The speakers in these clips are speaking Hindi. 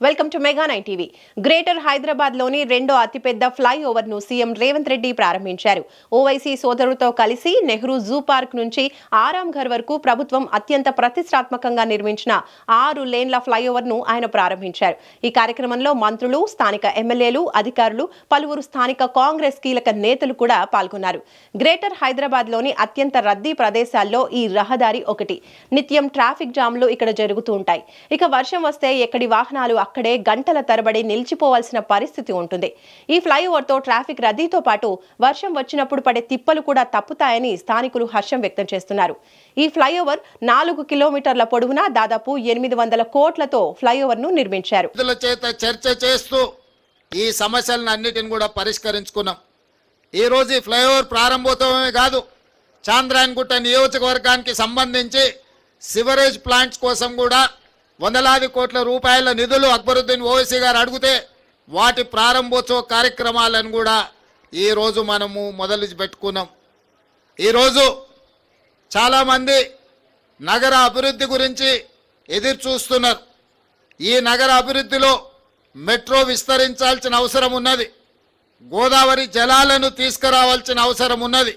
Welcome to mega 9 TV. Greater Hyderabad లోని రెండో అతిపెద్ద ఫ్లైఓవర్ ను సీఎం రేవంత్ రెడ్డి ప్రారంభించారు. ఓవైసీ సోదరులతో కలిసి నెహ్రూ జూ పార్క్ నుంచి ఆరాంఘర్ వరకు ప్రభుత్వం అత్యంత ప్రతిష్టాత్మకంగా నిర్మించిన 6 లేన్ల ఫ్లైఓవర్ ను ఆయన ప్రారంభించారు. ఈ కార్యక్రమంలో మంత్రులు, స్థానిక ఎమ్మెల్యేలు, అధికారులు, పలువురు స్థానిక కాంగ్రెస్ కీలక నేతలు కూడా పాల్గొన్నారు. గ్రేటర్ హైదరాబాద్ లోని అత్యంత రద్దీ ప్రదేశాల్లో ఈ రహదారి ఒకటి. నిత్యం ట్రాఫిక్ జామ్లు ఇక్కడ జరుగుతూ ఉంటాయి. ఇక వర్షం వస్తే ఎక్కడి వాహనాలు అక్కడే గంటల తరబడి నిలిచిపోవాల్సిన పరిస్థితి ఉంటుంది. ఈ ఫ్లైఓవర్ తో ట్రాఫిక్ రద్దీతో పాటు వర్షం వచ్చినప్పుడు పడే తిప్పలు కూడా తప్పుతాయని స్థానికులు హర్షం వ్యక్తం చేస్తున్నారు. ఈ ఫ్లైఓవర్ 4 కిలోమీటర్ల పొడవునా దాదాపు 800 కోట్లతో ఫ్లైఓవర్ ను నిర్మించారు. చర్చ చేస్తూ ఈ సమస్యలన్నిటిని కూడా పరిష్కరించుకున్నాం. ఈ రోజు ఈ ఫ్లైఓవర్ ప్రారంభోత్సవమే కాదు, చాంద్రాయణగుట్ట నియోజకవర్గానికి సంబంధించి సివరేజ్ ప్లాంట్స్ కోసం కూడా వందలాది కోట్ల రూపాయల నిధులు అక్బరుద్దీన్ ఓవైసీ గారు అడిగితే వాటి ప్రారంభోత్సవ కార్యక్రమాలను కూడా ఈరోజు మనము మొదలు పెట్టుకున్నాం. ఈరోజు చాలామంది నగర అభివృద్ధి గురించి ఎదురు చూస్తున్నారు. ఈ నగర అభివృద్ధిలో మెట్రో విస్తరించాల్సిన అవసరం ఉన్నది. గోదావరి జలాలను తీసుకురావాల్సిన అవసరం ఉన్నది.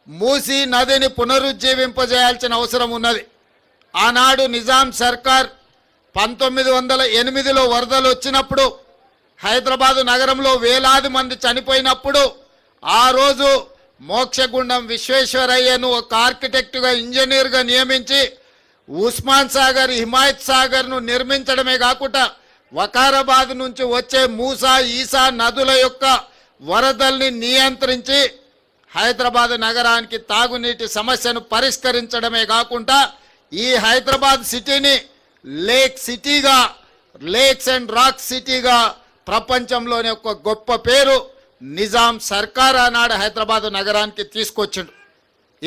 మూసీ నదిని పునరుజ్జీవింపజేయాల్సిన అవసరం ఉన్నది. ఆనాడు నిజాం సర్కార్ 1908లో వరదలు వచ్చినప్పుడు హైదరాబాదు నగరంలో వేలాది మంది చనిపోయినప్పుడు ఆ రోజు మోక్షగుండం విశ్వేశ్వరయ్యను ఒక ఆర్కిటెక్టుగా, ఇంజనీర్గా నియమించి ఉస్మాన్ సాగర్, హిమాయత్ సాగర్ను నిర్మించడమే కాకుండా వకారాబాద్ నుంచి వచ్చే మూసా, ఈసా నదుల యొక్క వరదల్ని నియంత్రించి హైదరాబాద్ నగరానికి తాగునీటి సమస్యను పరిష్కరించడమే కాకుండా ఈ హైదరాబాద్ సిటీని లేక్స్ అండ్ రాక్ సిటీగా ప్రపంచంలోనే ఒక గొప్ప పేరు నిజాం సర్కార్ ఆనాడు హైదరాబాద్ నగరానికి తీసుకొచ్చిండు.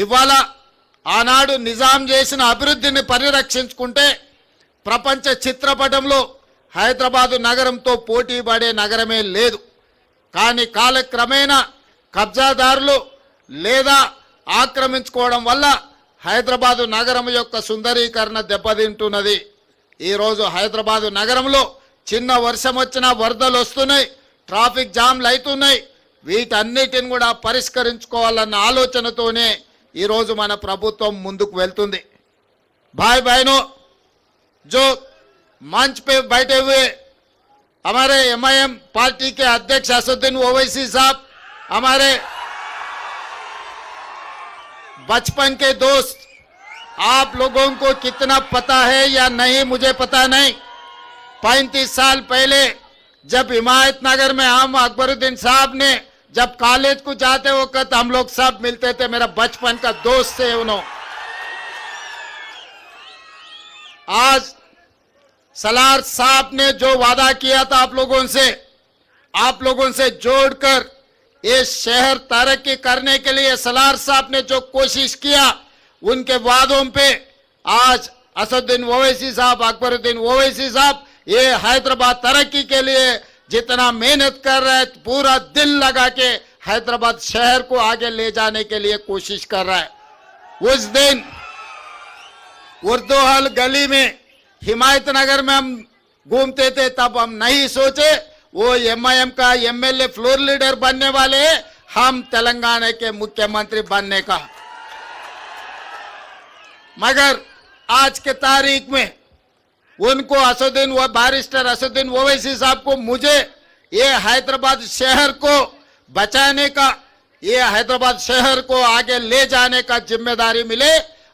ఇవాళ ఆనాడు నిజాం చేసిన అభివృద్ధిని పరిరక్షించుకుంటే ప్రపంచ చిత్రపటంలో హైదరాబాదు నగరంతో పోటీ పడే నగరమే లేదు. కానీ కాలక్రమేణా కబ్జాదారులు లేదా ఆక్రమించుకోవడం వల్ల హైదరాబాదు నగరం యొక్క సుందరీకరణ దెబ్బతింటున్నది. ఈరోజు హైదరాబాదు నగరంలో చిన్న వర్షం వచ్చినా వరదలు వస్తున్నాయి, ట్రాఫిక్ జామ్లు అవుతున్నాయి. వీటన్నిటిని కూడా పరిష్కరించుకోవాలన్న ఆలోచనతోనే ఈరోజు మన ప్రభుత్వం ముందుకు వెళ్తుంది. भाई बहनों, जो मंच पे बैठे हुए हमारे एमआईएम पार्टी के अध्यक्ष असदुद्दीन ओवैसी साहब, हमारे बचपन के दोस्त, आप लोगों को कितना पता है या नहीं मुझे पता नहीं, 35 साल पहले जब हिमायत नगर में हम अकबरुद्दीन साहब ने जब कॉलेज को जाते वक्त हम लोग सब मिलते थे. मेरा बचपन का दोस्त है उन्होंने. आज सलार साहब ने जो वादा किया था आप लोगों से जोड़कर ये शहर तरक्की करने के लिए सलार साहब ने जो कोशिश किया, उनके वादों पे आज असदुद्दीन ओवैसी साहब, अकबरुद्दीन ओवैसी साहब ये हैदराबाद तरक्की के लिए जितना मेहनत कर रहे हैं, पूरा दिल लगा के हैदराबाद शहर को आगे ले जाने के लिए कोशिश कर रहा है. उस दिन उर्दू हल गली में हिमायत नगर में हम घूमते थे, तब हम नहीं सोचे वो एमआईएम का एमएलए फ्लोर लीडर बनने वाले हैं, हम तेलंगाना के मुख्यमंत्री बनने का. मगर आज के तारीख में उनको बैरिस्टर असदुद्दीन ओवैसी साहब को मुझे ये हैदराबाद शहर को बचाने का, ये हैदराबाद शहर को आगे ले जाने का जिम्मेदारी मिले.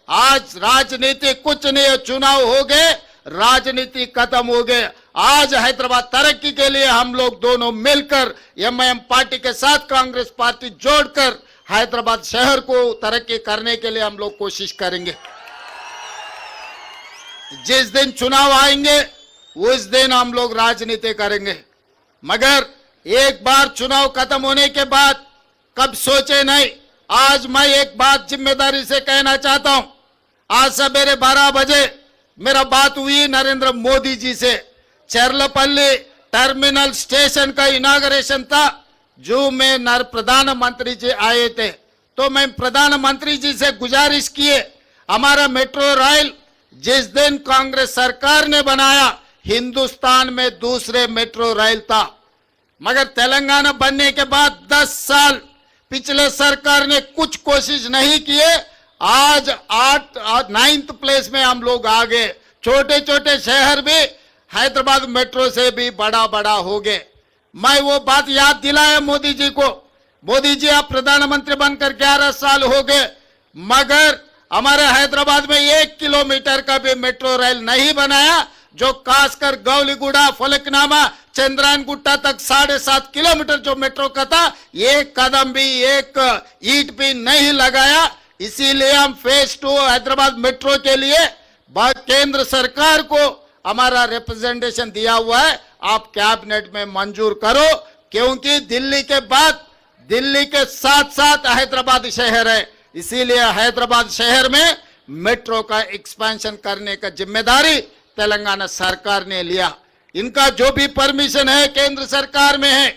आज राजनीति कुछ नहीं, चुनाव हो गए, राजनीति खत्म हो गए. आज हैदराबाद तरक्की के लिए हम लोग दोनों मिलकर एमआईएम पार्टी के साथ कांग्रेस पार्टी जोड़कर हैदराबाद शहर को तरक्की करने के लिए हम लोग कोशिश करेंगे. जिस दिन चुनाव आएंगे उस दिन हम लोग राजनीति करेंगे. मगर एक बार चुनाव खत्म होने के बाद कब सोचे नहीं. आज मैं एक बात जिम्मेदारी से कहना चाहता हूं. आज सवेरे 12 बजे मेरा बात हुई नरेंद्र मोदी जी से. चेरलपल्ली टर्मिनल स्टेशन का इनाग्रेशन था, जो में प्रधानमंत्री जी आए थे. तो मैं प्रधानमंत्री जी से गुजारिश किए, हमारा मेट्रो रेल जिस दिन कांग्रेस सरकार ने बनाया हिंदुस्तान में दूसरे मेट्रो रेल था। मगर तेलंगाना बनने के बाद 10 साल पिछले सरकार ने कुछ कोशिश नहीं किए। आज 9th प्लेस में हम लोग आ गए। छोटे छोटे शहर भी हैदराबाद मेट्रो से भी बड़ा बड़ा हो गए। मैं वो बात याद दिलाया मोदी जी को। मोदी जी आप प्रधानमंत्री बनकर 11 साल हो गए, मगर हमारे हैदराबाद में 1 किलोमीटर का भी मेट्रो रेल नहीं बनाया। जो खासकर गौलीगुड़ा, फलकनामा, चंद्रायन गुट्टा तक 7.5 किलोमीटर जो मेट्रो का था, एक कदम भी, एक ईंट भी नहीं लगाया। इसीलिए हम फेज 2 हैदराबाद मेट्रो के लिए केंद्र सरकार को हमारा रिप्रेजेंटेशन दिया हुआ है। आप कैबिनेट में मंजूर करो, क्योंकि दिल्ली के बाद, दिल्ली के साथ साथ हैदराबाद शहर है। इसीलिए हैदराबाद शहर में मेट्रो का एक्सपेंशन करने का जिम्मेदारी तेलंगाना सरकार ने लिया। इनका जो भी परमिशन है केंद्र सरकार में है।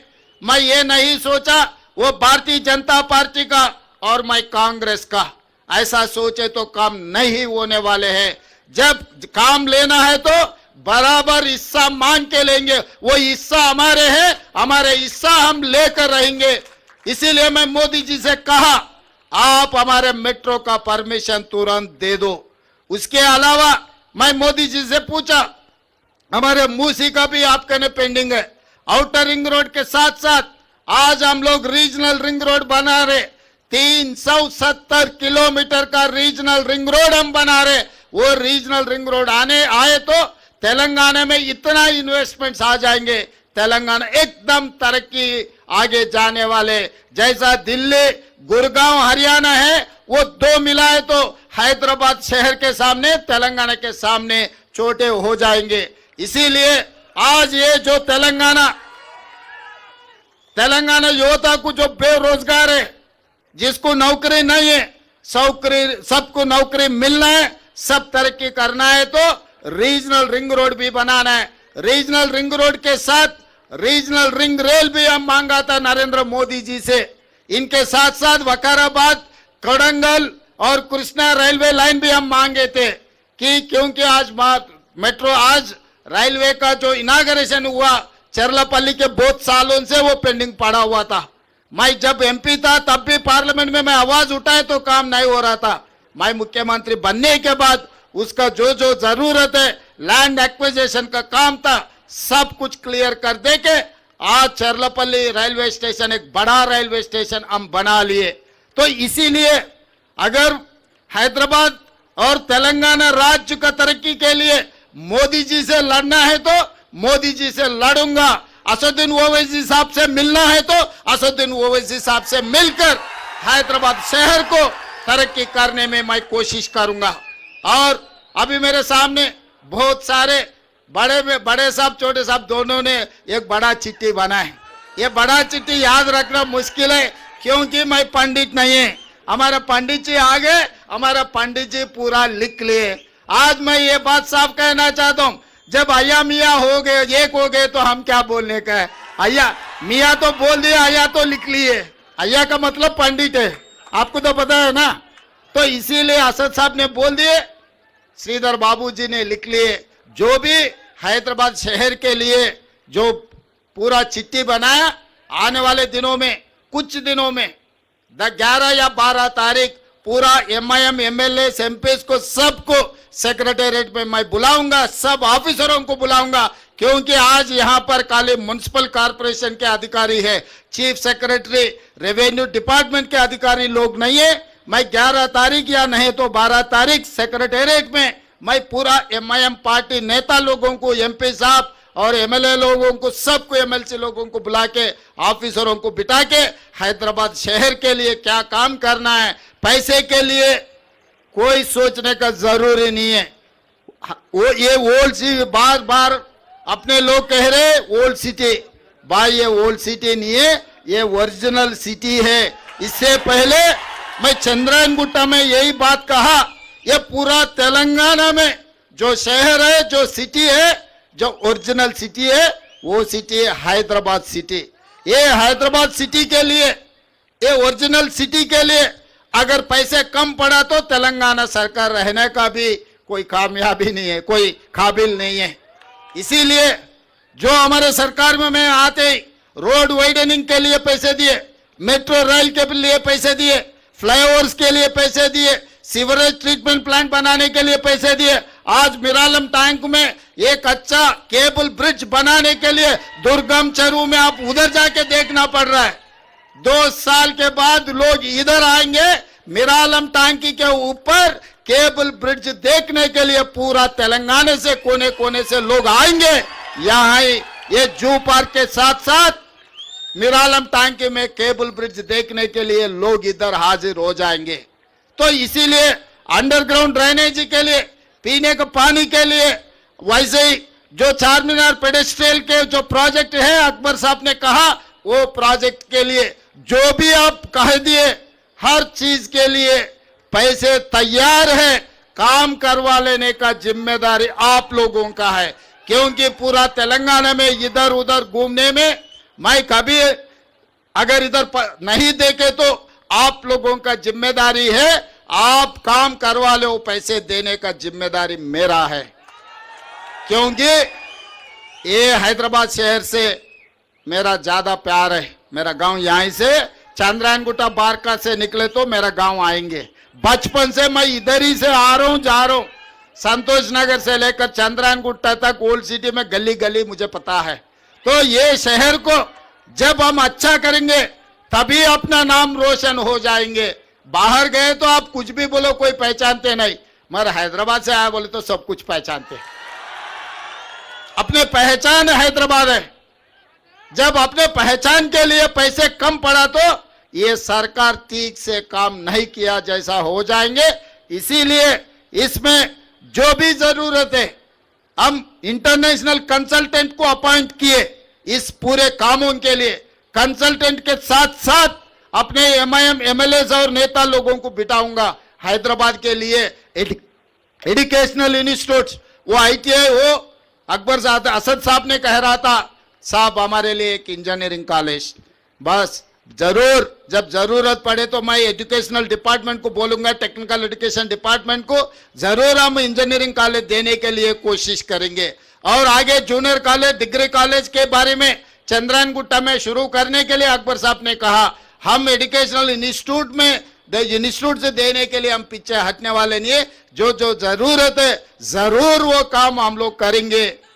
मैं ये नहीं सोचा वो भारतीय जनता पार्टी का और मैं कांग्रेस का, ऐसा सोचे तो काम नहीं होने वाले हैं। जब काम लेना है तो बराबर हिस्सा मांग के लेंगे। वो हिस्सा हमारे हैं, हमारे हिस्सा हम लेकर रहेंगे। इसीलिए मैं मोदी जी से कहा, आप हमारे मेट्रो का परमिशन तुरंत दे दो। उसके अलावा मैं मोदी जी से पूछा, हमारे मूसी का भी आपके ने पेंडिंग है। आउटर रिंग रोड के साथ साथ आज हम लोग रीजनल रिंग रोड बना रहे। 370 किलोमीटर का रीजनल रिंग रोड हम बना रहे। वो रीजनल रिंग रोड आए तो तेलंगाना में इतना इन्वेस्टमेंट्स आ जाएंगे, तेलंगाना एकदम तरक्की आगे जाने वाले। जैसा दिल्ली, गुड़गांव, हरियाणा है, वो 2 मिलाए तो हैदराबाद शहर के सामने, तेलंगाना के सामने छोटे हो जाएंगे। इसीलिए आज ये जो तेलंगाना युवता को जो बेरोजगार है, जिसको नौकरी नहीं है, सबको नौकरी मिलना है, सब तरक्की करना है तो रीजनल रिंग रोड भी बनाना है। रीजनल रिंग रोड के साथ रीजनल रिंग रेल भी हम मांगा था नरेंद्र मोदी जी से। इनके साथ साथ वकाराबाद, कड़ंगल और कृष्णा रेलवे लाइन भी हम मांगे थे कि क्योंकि आज मेट्रो, आज रेलवे का जो इनाग्रेशन हुआ चरलापल्ली के बहुत सालों से वो पेंडिंग पड़ा हुआ था। मैं जब एमपी था तब भी पार्लियामेंट में मैं आवाज उठाए तो काम नहीं हो रहा था। मैं मुख्यमंत्री बनने के बाद उसका जो जो जरूरत है, लैंड एक्विजिशन का काम था, सब कुछ क्लियर कर दे के आज चरलापल्ली रेलवे स्टेशन एक बड़ा रेलवे स्टेशन हम बना लिए। तो इसीलिए अगर हैदराबाद और तेलंगाना राज्य का तरक्की के लिए मोदी जी से लड़ना है तो मोदी जी से लड़ूंगा। असदुद्दीन ओवैसी साहब से मिलना है तो असदुद्दीन ओवैसी साहब से मिलकर हैदराबाद शहर को तरक्की करने में मैं कोशिश करूंगा। और अभी मेरे सामने बहुत सारे बड़े साहब, छोटे साहब दोनों ने एक बड़ा चिट्ठी बनाए। ये बड़ा चिट्ठी याद रखना मुश्किल है क्योंकि मैं पंडित नहीं है। हमारा पंडित जी आ गए, हमारा पंडित जी पूरा लिख लिए। आज मैं ये बात साफ कहना चाहता हूँ, जब अय्या मियाँ हो गए, एक हो गए तो हम क्या बोलने का है। अय्या मियाँ तो बोल दिया, अय्या तो लिख लिए। अय्या का मतलब पंडित है, आपको तो पता है ना। तो इसीलिए असद साहब ने बोल दिए, श्रीधर बाबू जी ने लिख लिए। जो भी हैदराबाद शहर के लिए जो पूरा चिट्ठी बनाया, आने वाले दिनों में, कुछ दिनों में 11 या 12 तारीख पूरा MIM MLA MPs को सबको सेक्रेटेरिएट में मैं बुलाऊंगा, सब ऑफिसरों को बुलाऊंगा। क्योंकि आज यहाँ पर खाली म्युनिसिपल कॉर्पोरेशन के अधिकारी है, चीफ सेक्रेटरी, रेवेन्यू डिपार्टमेंट के अधिकारी लोग नहीं है। मैं 11 तारीख या नहीं तो 12 तारीख सेक्रेटेरिएट में मैं पूरा MIM पार्टी नेता लोगों को, MP साहब और MLA लोगों को, सबको, MLC लोगों को बुला के, ऑफिसरों को बिठा के हैदराबाद शहर के लिए क्या काम करना है, पैसे के लिए कोई सोचने का जरूरी नहीं है। वो ये ओल्ड सिटी, बार बार अपने लोग कह रहे ओल्ड सिटी, भाई ये ओल्ड सिटी नहीं है, ये ओरिजिनल सिटी है। इससे पहले मैं चंद्रायन गुट्टा में यही बात कहा, ये पूरा तेलंगाना में जो शहर है, जो सिटी है, जो ओरिजिनल सिटी है, वो सिटी है हैदराबाद सिटी। ये हैदराबाद सिटी के लिए, ये ओरिजिनल सिटी के लिए अगर पैसे कम पड़ा तो तेलंगाना सरकार रहने का भी कोई कामयाबी नहीं है, कोई काबिल नहीं है। इसीलिए जो हमारे सरकार में मैं आते ही रोड वाइडनिंग के लिए पैसे दिए, मेट्रो रेल के लिए पैसे दिए, फ्लाईओवर्स के लिए पैसे दिए, सीवरेज ट्रीटमेंट प्लांट बनाने के लिए पैसे दिए। आज मिरालम टैंक में एक अच्छा केबल ब्रिज बनाने के लिए दुर्गम चरू में आप उधर जाके देखना पड़ रहा है। 2 साल के बाद लोग इधर आएंगे, मिरालम टैंकी के ऊपर केबल ब्रिज देखने के लिए पूरा तेलंगाना से कोने कोने से लोग आएंगे। यहाँ ये जू पार्क के साथ साथ मिरालम टैंकी में केबल ब्रिज देखने के लिए लोग इधर हाजिर हो जाएंगे। तो इसीलिए अंडरग्राउंड ड्रेनेज के लिए, पीने के पानी के लिए, वैसे ही जो चारमीनार पेडेस्ट्रियल के जो प्रोजेक्ट है अकबर साहब ने कहा, वो प्रोजेक्ट के लिए जो भी आप कह दिए हर चीज के लिए पैसे तैयार है। काम करवा लेने का जिम्मेदारी आप लोगों का है, क्योंकि पूरा तेलंगाना में इधर उधर घूमने में मैं कभी अगर इधर नहीं देखे तो आप लोगों का जिम्मेदारी है। आप काम करवा लो, पैसे देने का जिम्मेदारी मेरा है, क्योंकि ये हैदराबाद शहर से मेरा ज्यादा प्यार है। मेरा गांव यहीं से चंद्रायनगुट्टा बारका से निकले तो मेरा गांव आएंगे। बचपन से मैं इधर ही से आ रहा हूं, जा रहा हूं। संतोष नगर से लेकर चंद्रायनगुट्टा तक ओल्ड सिटी में गली गली मुझे पता है। तो ये शहर को जब हम अच्छा करेंगे तभी अपना नाम रोशन हो जाएंगे। बाहर गए तो आप कुछ भी बोलो, कोई पहचानते नहीं, मगर हैदराबाद से आया बोले तो सब कुछ पहचानते। अपने पहचान हैदराबाद है। जब अपने पहचान के लिए पैसे कम पड़ा तो ये सरकार ठीक से काम नहीं किया जैसा हो जाएंगे। इसीलिए इसमें जो भी जरूरत है हम इंटरनेशनल कंसल्टेंट को अपॉइंट किए इस पूरे कामों के लिए। कंसल्टेंट के साथ साथ अपने एमआईएम एमएलएस और नेता लोगों को बिठाऊंगा हैदराबाद के लिए। एजुकेशनल इंस्टीट्यूट, वो आईटीआई, वो अकबर असद साहब ने कह रहा था साहब हमारे लिए एक इंजीनियरिंग कॉलेज, बस जरूर जब जरूरत पड़े तो मैं एजुकेशनल डिपार्टमेंट को बोलूंगा, टेक्निकल एजुकेशन डिपार्टमेंट को जरूर हम इंजीनियरिंग कॉलेज देने के लिए कोशिश करेंगे। और आगे जूनियर कॉलेज, डिग्री कॉलेज के बारे में चंद्रायनगुट्टा में शुरू करने के लिए अकबर साहब ने कहा हम एजुकेशनल इंस्टीट्यूट में इंस्टीट्यूट से देने के लिए हम पीछे हटने वाले नहीं है। जो जो जरूरत है जरूर वो काम हम लोग करेंगे।